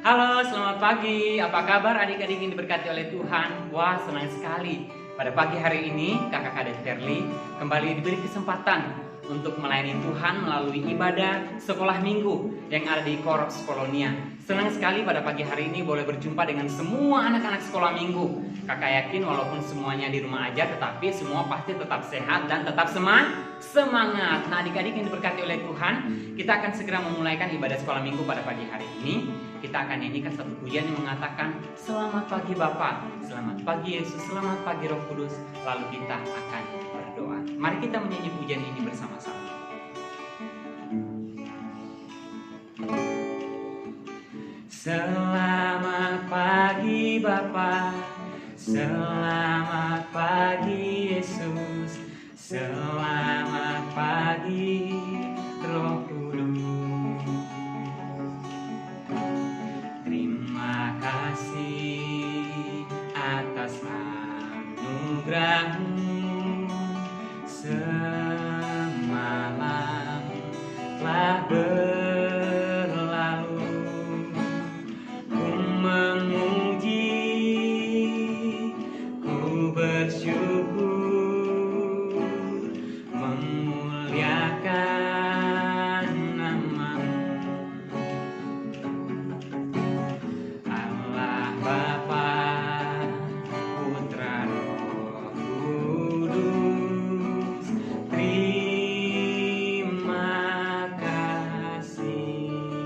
Halo, selamat pagi. Apa kabar adik-adik yang diberkati oleh Tuhan? Wah, senang sekali. Pada pagi hari ini, kakak Kades Terli kembali diberi kesempatan untuk melayani Tuhan melalui ibadah sekolah minggu yang ada di Korops Kolonia. Senang sekali pada pagi hari ini boleh berjumpa dengan semua anak-anak sekolah minggu. Kakak yakin walaupun semuanya di rumah aja, tetapi semua pasti tetap sehat dan tetap semangat. Nah, adik-adik yang diberkati oleh Tuhan, kita akan segera memulaikan ibadah sekolah minggu pada pagi hari ini. Kita akan nyanyikan satu pujian yang mengatakan, "Selamat pagi Bapa, selamat pagi Yesus, selamat pagi Roh Kudus." Lalu kita akan berdoa. Mari kita menyanyi pujian ini bersama-sama. Selamat pagi Bapa, selamat pagi Yesus, selamat pagi Roh Kudus. Terima kasih atas anugerah-Mu. Semalam telah berlalu, ku memuji, ku bersyukur, memuliakan nama-Mu. Allah Bapa, Putra, Roh Kudus, terima kasih.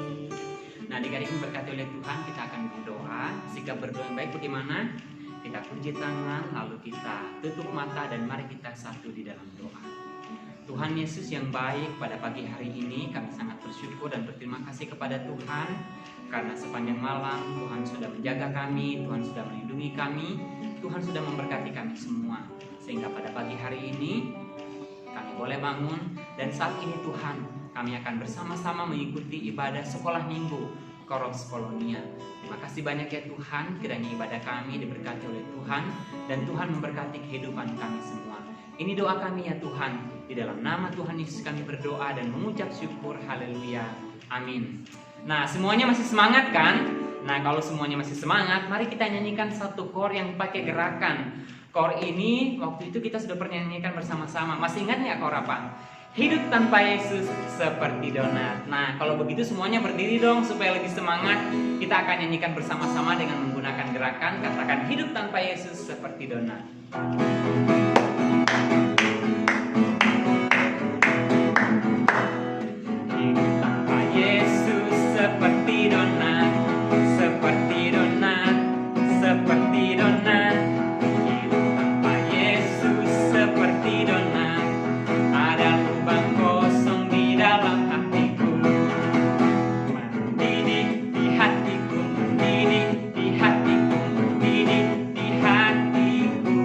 Nah, adik-adik yang berkati oleh Tuhan, kita akan berdoa. Sikap berdoa yang baik bagaimana? Kita puji tangan, lalu kita tutup mata dan mari kita satu di dalam doa. Tuhan Yesus yang baik, pada pagi hari ini kami sangat bersyukur dan berterima kasih kepada Tuhan karena sepanjang malam Tuhan sudah menjaga kami, Tuhan sudah melindungi kami, Tuhan sudah memberkati kami semua. Sehingga pada pagi hari ini kami boleh bangun dan saat ini Tuhan kami akan bersama-sama mengikuti ibadah sekolah minggu Korops Kolonia. Terima kasih banyak ya Tuhan, kiranya ibadah kami diberkati oleh Tuhan dan Tuhan memberkati kehidupan kami semua. Ini doa kami ya Tuhan, di dalam nama Tuhan Yesus kami berdoa dan mengucap syukur, haleluya, amin. Nah, semuanya masih semangat kan? Nah, kalau semuanya masih semangat, mari kita nyanyikan satu kor yang pakai gerakan. Kor ini waktu itu kita sudah pernah nyanyikan bersama-sama. Masih ingat nggak kor apa? Hidup tanpa Yesus seperti donat. Nah, kalau begitu semuanya berdiri dong supaya lebih semangat. Kita akan nyanyikan bersama-sama dengan menggunakan gerakan. Katakan, hidup tanpa Yesus seperti donat. Hidup tanpa Yesus seperti donat, seperti donat, seperti donat. Hidup tanpa Yesus seperti donat. Ada lubang kosong di dalam hatiku, mendidih di hatiku, mendidih di hatiku, mendidih di hatiku.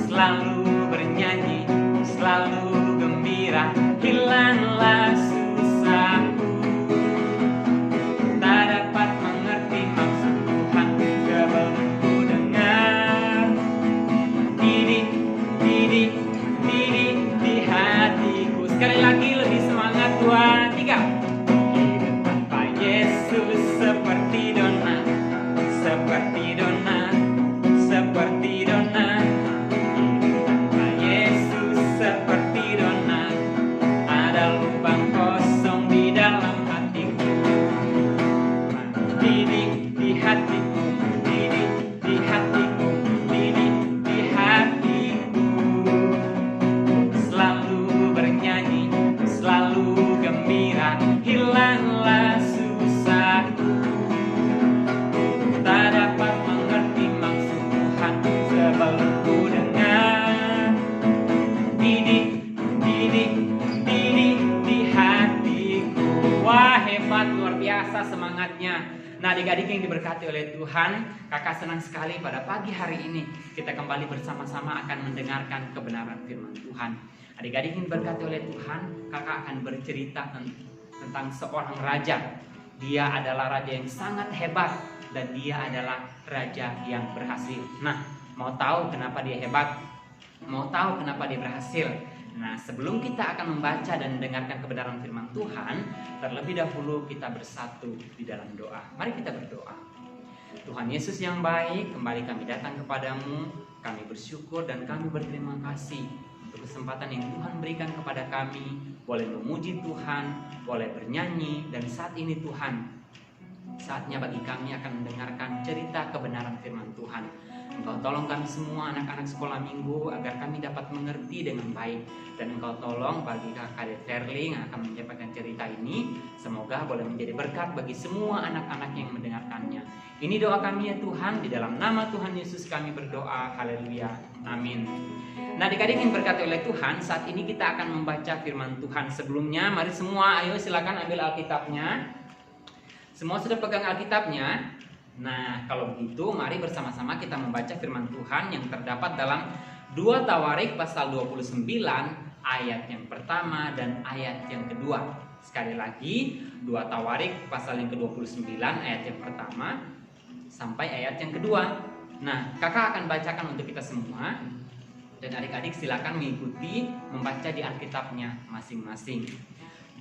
Selalu bernyanyi, selalu gembira, hilanglah susahku. Tak dapat mengerti maksud Tuhan sebelum ku dengar. Didih, didih, didih di hatiku. Sekali lagi lebih semangat, 2, 3. Hidup tanpa Yesus seperti donat, seperti donat, seperti donat. Hidup tanpa Yesus seperti donat. Ada lubang kosong di dalam hatiku, mendidih di hatiku, mendidih di hatiku, mendidih di hatiku. Selalu bernyanyi, selalu gembira, hilanglah susahku. Tak dapat mengerti maksud Tuhan sebelum ku dengar. Didih, didih, didih di hatiku. Wah, hebat, luar biasa semangatnya. Nah, adik-adik yang diberkati oleh Tuhan, kakak senang sekali pada pagi hari ini kita kembali bersama-sama akan mendengarkan kebenaran firman Tuhan. Adik-adik yang diberkati oleh Tuhan, kakak akan bercerita tentang seorang raja. Dia adalah raja yang sangat hebat dan dia adalah raja yang berhasil. Nah, mau tahu kenapa dia hebat? Mau tahu kenapa dia berhasil? Nah, sebelum kita akan membaca dan mendengarkan kebenaran firman Tuhan, terlebih dahulu kita bersatu di dalam doa. Mari kita berdoa. Tuhan Yesus yang baik, kembali kami datang kepadamu. Kami bersyukur dan kami berterima kasih untuk kesempatan yang Tuhan berikan kepada kami. Boleh memuji Tuhan, boleh bernyanyi, dan saat ini Tuhan, saatnya bagi kami akan mendengarkan cerita kebenaran firman Tuhan. Engkau tolong kami semua anak-anak sekolah minggu agar kami dapat mengerti dengan baik. Dan Engkau tolong bagi Kakak Verling yang akan menyampaikan cerita ini, semoga boleh menjadi berkat bagi semua anak-anak yang mendengarkannya. Ini doa kami ya Tuhan, di dalam nama Tuhan Yesus kami berdoa, haleluya, amin. Nah, adik-adik yang berkati oleh Tuhan, saat ini kita akan membaca firman Tuhan. Sebelumnya, mari semua, ayo silakan ambil Alkitabnya. Semua sudah pegang Alkitabnya? Nah, kalau begitu mari bersama-sama kita membaca firman Tuhan yang terdapat dalam 2 Tawarik pasal 29 ayat yang pertama dan ayat yang kedua. Sekali lagi, 2 Tawarik pasal yang ke-29 ayat yang pertama sampai ayat yang kedua. Nah, kakak akan bacakan untuk kita semua. Dan adik-adik silakan mengikuti membaca di Alkitabnya masing-masing.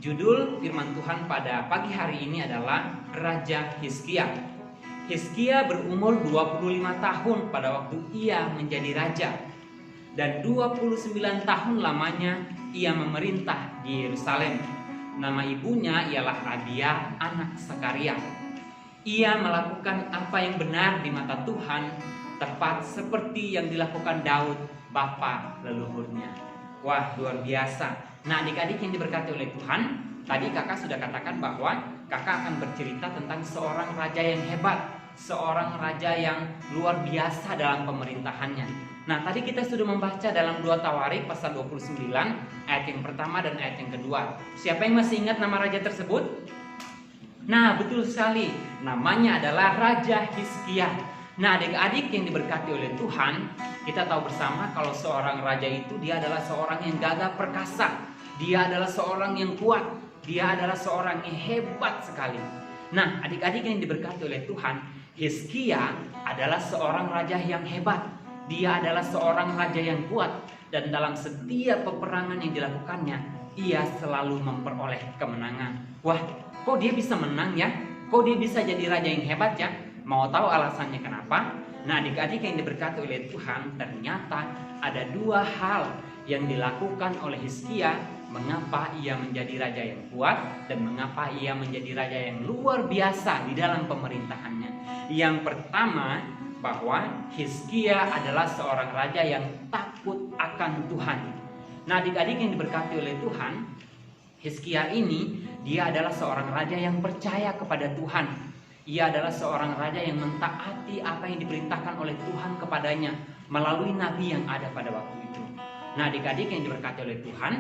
Judul firman Tuhan pada pagi hari ini adalah Raja Hizkia. Hizkia berumur 25 tahun pada waktu ia menjadi raja. Dan 29 tahun lamanya ia memerintah di Yerusalem. Nama ibunya ialah Abia, anak Sakaria. Ia melakukan apa yang benar di mata Tuhan, tepat seperti yang dilakukan Daud, bapa leluhurnya. Wah, luar biasa. Nah, adik-adik yang diberkati oleh Tuhan, tadi kakak sudah katakan bahwa kakak akan bercerita tentang seorang raja yang hebat, seorang raja yang luar biasa dalam pemerintahannya. Nah, tadi kita sudah membaca dalam 2 Tawarik pasal 29 ayat yang pertama dan ayat yang kedua. Siapa yang masih ingat nama raja tersebut? Nah, betul sekali. Namanya adalah Raja Hizkia. Nah, adik-adik yang diberkati oleh Tuhan, kita tahu bersama kalau seorang raja itu dia adalah seorang yang gagah perkasa. Dia adalah seorang yang kuat. Dia adalah seorang yang hebat sekali. Nah, adik-adik yang diberkati oleh Tuhan, Hizkia adalah seorang raja yang hebat. Dia adalah seorang raja yang kuat. Dan dalam setiap peperangan yang dilakukannya, ia selalu memperoleh kemenangan. Wah, kok dia bisa menang ya? Kok dia bisa jadi raja yang hebat ya? Mau tahu alasannya kenapa? Nah, adik-adik yang diberkati oleh Tuhan, ternyata ada 2 hal yang dilakukan oleh Hizkia mengapa ia menjadi raja yang kuat dan mengapa ia menjadi raja yang luar biasa di dalam pemerintahannya. Yang pertama, bahwa Hizkia adalah seorang raja yang takut akan Tuhan. Nah, adik-adik yang diberkati oleh Tuhan, Hizkia ini dia adalah seorang raja yang percaya kepada Tuhan. Ia adalah seorang raja yang mentaati apa yang diperintahkan oleh Tuhan kepadanya melalui nabi yang ada pada waktu itu. Nah, adik-adik yang diberkati oleh Tuhan,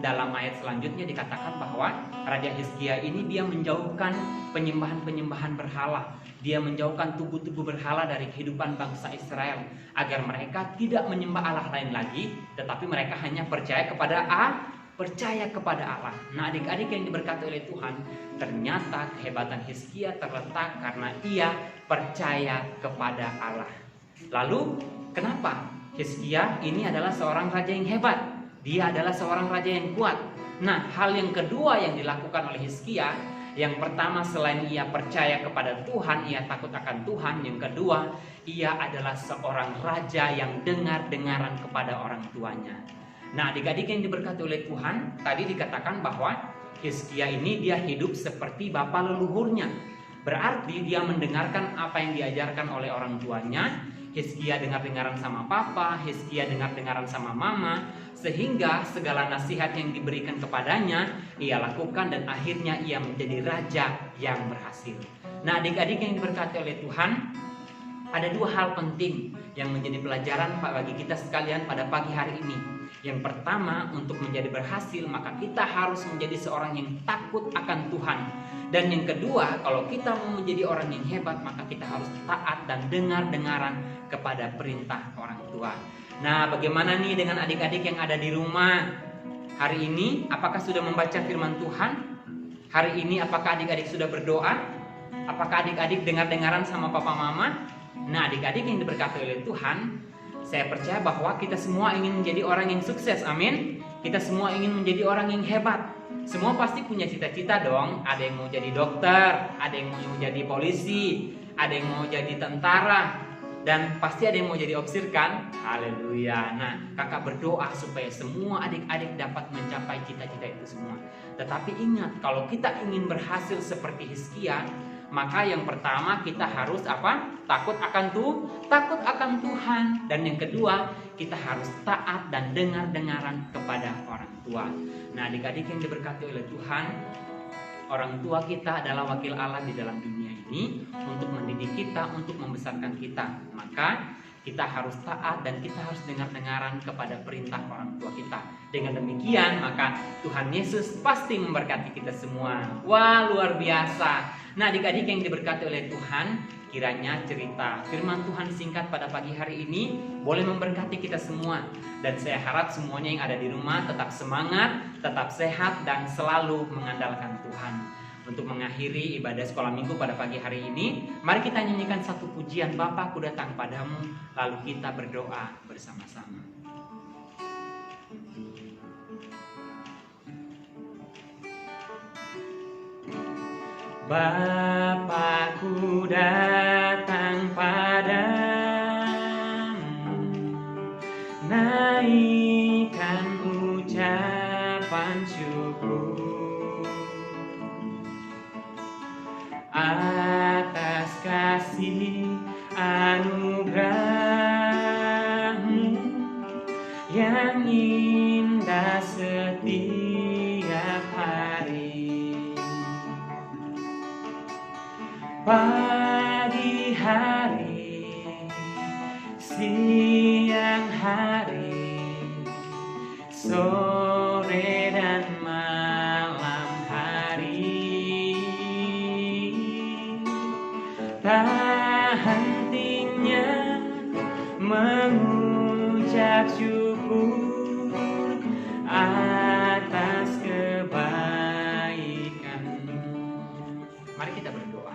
dalam ayat selanjutnya dikatakan bahwa Raja Hizkia ini dia menjauhkan penyembahan-penyembahan berhala. Dia menjauhkan tubuh-tubuh berhala dari kehidupan bangsa Israel agar mereka tidak menyembah Allah lain lagi, tetapi mereka hanya percaya kepada Allah. Nah, adik-adik yang diberkati oleh Tuhan, ternyata kehebatan Hizkia terletak karena ia percaya kepada Allah. Lalu, kenapa Hizkia ini adalah seorang raja yang hebat? Dia adalah seorang raja yang kuat. Nah, hal yang kedua yang dilakukan oleh Hizkia, yang pertama selain ia percaya kepada Tuhan, ia takut akan Tuhan. Yang kedua, ia adalah seorang raja yang dengar-dengaran kepada orang tuanya. Nah, adik-adik yang diberkati oleh Tuhan, tadi dikatakan bahwa Hizkia ini dia hidup seperti bapa leluhurnya. Berarti dia mendengarkan apa yang diajarkan oleh orang tuanya. Hizkia dengar-dengaran sama papa, Hizkia dengar-dengaran sama mama, sehingga segala nasihat yang diberikan kepadanya ia lakukan dan akhirnya ia menjadi raja yang berhasil. Nah, adik-adik yang diberkati oleh Tuhan, ada 2 hal penting yang menjadi pelajaran bagi kita sekalian pada pagi hari ini. Yang pertama, untuk menjadi berhasil maka kita harus menjadi seorang yang takut akan Tuhan. Dan yang kedua, kalau kita mau menjadi orang yang hebat maka kita harus taat dan dengar-dengaran kepada perintah orang tua. Nah, bagaimana nih dengan adik-adik yang ada di rumah? Hari ini apakah sudah membaca firman Tuhan? Hari ini apakah adik-adik sudah berdoa? Apakah adik-adik dengar-dengaran sama papa mama? Nah, adik-adik yang diberkati oleh Tuhan, saya percaya bahwa kita semua ingin menjadi orang yang sukses, amin. Kita semua ingin menjadi orang yang hebat. Semua pasti punya cita-cita dong. Ada yang mau jadi dokter, ada yang mau jadi polisi, ada yang mau jadi tentara, dan pasti ada yang mau jadi opsir kan? Haleluya. Nah, kakak berdoa supaya semua adik-adik dapat mencapai cita-cita itu semua. Tetapi ingat, kalau kita ingin berhasil seperti Hizkia, maka yang pertama kita harus apa? Takut akan Tuhan. Dan yang kedua, kita harus taat dan dengar-dengaran kepada orang tua. Nah, adik-adik yang diberkati oleh Tuhan, orang tua kita adalah wakil Allah di dalam dunia ini untuk mendidik kita, untuk membesarkan kita. Maka kita harus taat dan kita harus dengar-dengaran kepada perintah orang tua kita. Dengan demikian, maka Tuhan Yesus pasti memberkati kita semua. Wah, luar biasa. Nah, adik-adik yang diberkati oleh Tuhan, kiranya cerita firman Tuhan singkat pada pagi hari ini boleh memberkati kita semua. Dan saya harap semuanya yang ada di rumah tetap semangat, tetap sehat, dan selalu mengandalkan Tuhan. Untuk mengakhiri ibadah sekolah minggu pada pagi hari ini, mari kita nyanyikan satu pujian, Bapa, Ku Datang Padamu, lalu kita berdoa bersama-sama. Bapa, Ku datang padamu, naikkan ucapan syukur atas kasih anugerah-Mu yang indah setiap hari. Pagi hari, siang hari, sore dan malam hari, tak hentinya mengucap syukur atas kebaikan-Mu. Mari kita berdoa.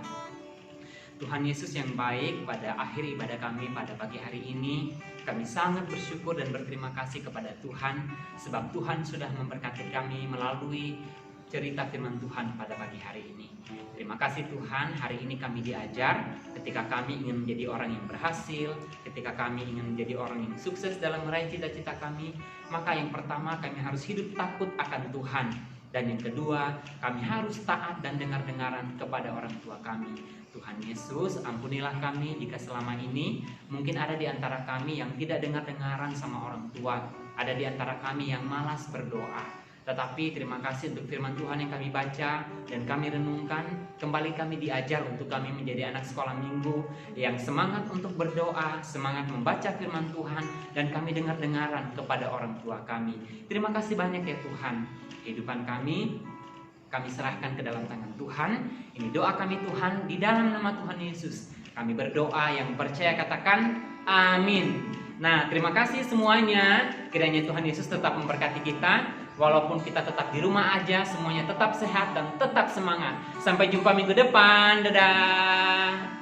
Tuhan Yesus yang baik, pada akhir ibadah kami pada pagi hari ini, kami sangat bersyukur dan berterima kasih kepada Tuhan, sebab Tuhan sudah memberkati kami melalui cerita firman Tuhan pada pagi hari ini. Terima kasih Tuhan, hari ini kami diajar ketika kami ingin menjadi orang yang berhasil, ketika kami ingin menjadi orang yang sukses dalam meraih cita-cita kami, maka yang pertama kami harus hidup takut akan Tuhan. Dan yang kedua, kami harus taat dan dengar-dengaran kepada orang tua kami. Tuhan Yesus, ampunilah kami jika selama ini mungkin ada di antara kami yang tidak dengar-dengaran sama orang tua. Ada di antara kami yang malas berdoa. Tetapi terima kasih untuk firman Tuhan yang kami baca dan kami renungkan. Kembali kami diajar untuk kami menjadi anak sekolah minggu yang semangat untuk berdoa, semangat membaca firman Tuhan, dan kami dengar-dengaran kepada orang tua kami. Terima kasih banyak ya Tuhan. Kehidupan kami serahkan ke dalam tangan Tuhan. Ini doa kami Tuhan, di dalam nama Tuhan Yesus kami berdoa, yang percaya katakan amin. Nah, terima kasih semuanya. Kiranya Tuhan Yesus tetap memberkati kita. Walaupun kita tetap di rumah aja, semuanya tetap sehat dan tetap semangat. Sampai jumpa minggu depan. Dadah.